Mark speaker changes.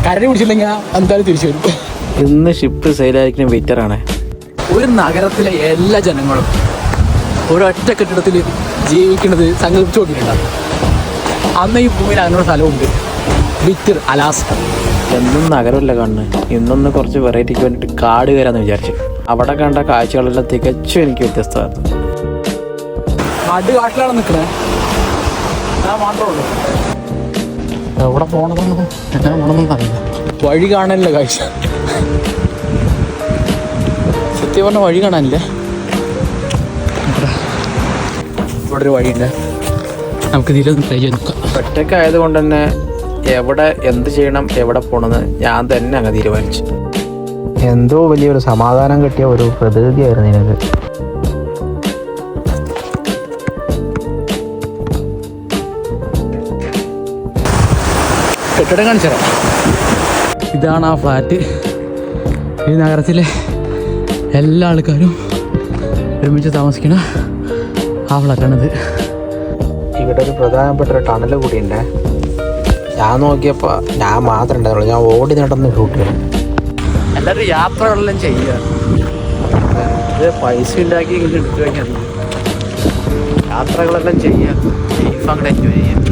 Speaker 1: കരടി പിടിച്ചില്ലെങ്കിൽ എന്തായാലും തിരിച്ചു വരും.
Speaker 2: ഇന്ന് ഷിപ്പ് സെയിലായിരിക്കുന്ന വെയിറ്ററാണ്.
Speaker 1: ഒരു നഗരത്തിലെ എല്ലാ ജനങ്ങളും ഒരൊറ്റ കെട്ടിടത്തിൽ ജീവിക്കുന്നത് സങ്കല്പിച്ചു നോക്കിയിട്ടുണ്ടാകും. അന്ന് ഈ ഭൂമിയിൽ അങ്ങനൊരു സ്ഥലമുണ്ട്, വിക്ടർ അലാസ്ക.
Speaker 2: എന്നും നഗരമല്ല കാണുന്നത്. ഇന്നൊന്ന് കുറച്ച് വെറൈറ്റിക്ക് വേണ്ടിയിട്ട് കാട് കയറാന്ന് വിചാരിച്ചു. അവിടെ കണ്ട കാഴ്ചകളെല്ലാം തികച്ചും എനിക്ക് വ്യത്യസ്തമായിരുന്നു.
Speaker 1: കാട്ടിലാണ് നിൽക്കണേ, ഞാൻ മാത്രമേ ഉള്ളൂ. എവിടെ പോകണമെന്നോ എങ്ങനെ പോകണമെന്നൊന്നും അറിയില്ല. വഴി കാണാനില്ല കാഴ്ച. സത്യം പറഞ്ഞ വഴി കാണാനില്ലേ. ഇവിടെ ഒരു വഴിയുണ്ട്, നമുക്ക് ഇതിലൊന്ന് ട്രൈ ചെയ്ത് നോക്കാം.
Speaker 2: ഒറ്റയ്ക്കായതുകൊണ്ട് തന്നെ എവിടെ എന്ത് ചെയ്യണം എവിടെ പോകണമെന്ന് ഞാൻ തന്നെ അങ്ങ് തീരുമാനിച്ചു. എന്തോ വലിയൊരു സമാധാനം കിട്ടിയ ഒരു പ്രകൃതിയായിരുന്നു എനിക്ക്.
Speaker 1: കെട്ടിടം കാണിച്ചു തരാം. ഇതാണ് ആ ഫ്ലാറ്റ്. ഈ നഗരത്തിലെ എല്ലാ ആൾക്കാരും ഒരുമിച്ച് താമസിക്കണ ആ ഫ്ലാറ്റാണിത്.
Speaker 2: ഇവിടെ ഒരു പ്രധാനപ്പെട്ട ഒരു ടണൽ കൂടിയുണ്ട്. ഞാൻ നോക്കിയപ്പോൾ ഞാൻ മാത്രമേ ഉണ്ടായിരുന്നുള്ളൂ. ഞാൻ ഓടി നടന്ന് ഷൂട്ട് ചെയ്യണം.
Speaker 1: എല്ലാവരും യാത്രകളെല്ലാം ചെയ്യുക.
Speaker 2: ഇത് പൈസ ഉണ്ടാക്കി ഇങ്ങോട്ട് എടുത്തു കഴിഞ്ഞാൽ യാത്രകളെല്ലാം ചെയ്യുക, ലൈഫ് അങ്ങോട്ട് എൻജോയ് ചെയ്യുക.